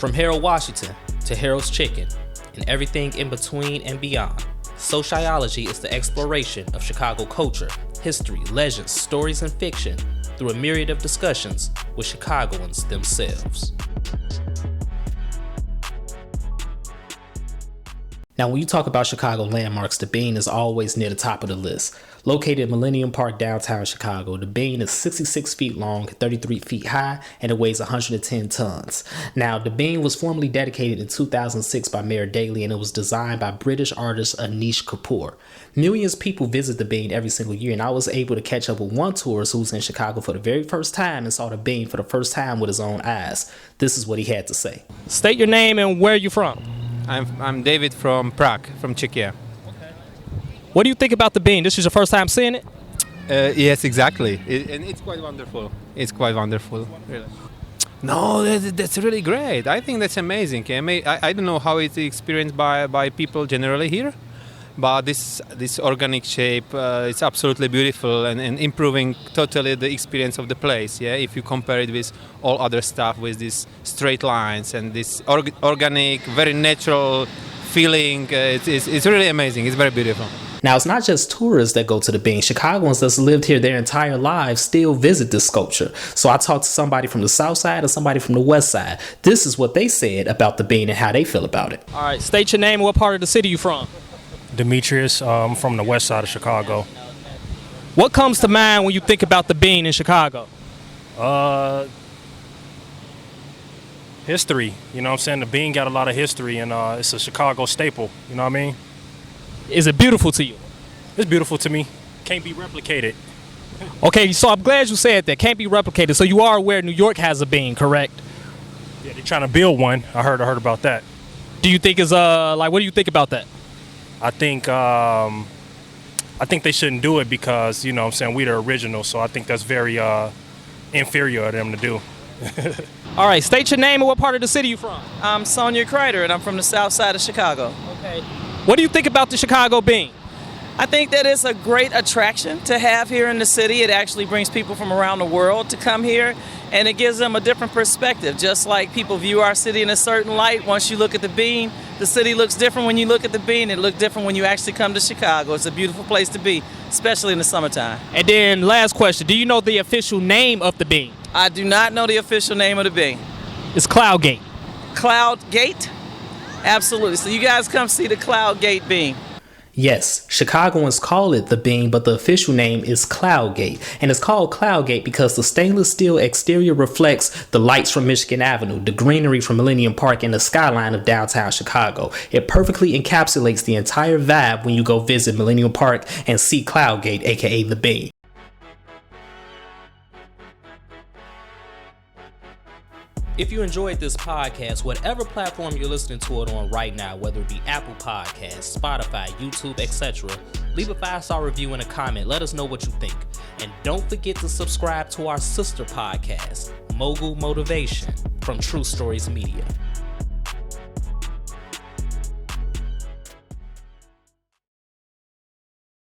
From Harold Washington to Harold's Chicken and everything in between and beyond, SoCHiology is the exploration of Chicago culture, history, legends, stories, and fiction through a myriad of discussions with Chicagoans themselves. Now, when you talk about Chicago landmarks, the Bean is always near the top of the list. Located in Millennium Park, downtown Chicago, the Bean is 66 feet long, 33 feet high, and it weighs 110 tons. Now, the Bean was formally dedicated in 2006 by Mayor Daley, and it was designed by British artist Anish Kapoor. Millions of people visit the Bean every single year, and I was able to catch up with one tourist who was in Chicago for the very first time and saw the Bean for the first time with his own eyes. This is what he had to say. State your name and where you're from. I'm David from Prague, from Czechia. What do you think about the Bean? This is your first time seeing it? Yes, exactly. And it's quite wonderful. It's quite wonderful, really. No, that's really great. I think that's amazing. I don't know how it's experienced by people generally here, but this organic shape, it's absolutely beautiful and improving totally the experience of the place. Yeah, if you compare it with all other stuff, with these straight lines and this organic, very natural feeling, it's really amazing. It's very beautiful. Now, it's not just tourists that go to the Bean. Chicagoans that's lived here their entire lives still visit this sculpture. So I talked to somebody from the south side and somebody from the west side. This is what they said about the Bean and how they feel about it. All right, state your name and what part of the city you from. Demetrius, I'm from the west side of Chicago. What comes to mind when you think about the Bean in Chicago? History. You know what I'm saying? The Bean got a lot of history, and it's a Chicago staple. You know what I mean? Is it beautiful to you? It's beautiful to me. Can't be replicated. Okay, so I'm glad you said that. Can't be replicated. So you are aware New York has a Bean, correct? Yeah, they're trying to build one. I heard about that. Do you think is what do you think about that? I think they shouldn't do it because, you know what I'm saying, we the original, so I think that's very inferior of them to do. All right, state your name and what part of the city you from. I'm Sonia Kreider, and I'm from the south side of Chicago. Okay. What do you think about the Chicago Bean? I think that it's a great attraction to have here in the city. It actually brings people from around the world to come here, and it gives them a different perspective. Just like people view our city in a certain light, once you look at the Bean, the city looks different when you look at the Bean. It looks different when you actually come to Chicago. It's a beautiful place to be, especially in the summertime. And then last question, do you know the official name of the Bean? I do not know the official name of the Bean. It's Cloudgate. Cloudgate? Absolutely. So you guys come see the Cloudgate Bean. Yes, Chicagoans call it the Bean, but the official name is Cloudgate. And it's called Cloudgate because the stainless steel exterior reflects the lights from Michigan Avenue, the greenery from Millennium Park, and the skyline of downtown Chicago. It perfectly encapsulates the entire vibe when you go visit Millennium Park and see Cloudgate, aka the Bean. If you enjoyed this podcast, whatever platform you're listening to it on right now, whether it be Apple Podcasts, Spotify, YouTube, etc., leave a 5-star review and a comment. Let us know what you think. And don't forget to subscribe to our sister podcast, Mogul Motivation, from True Stories Media.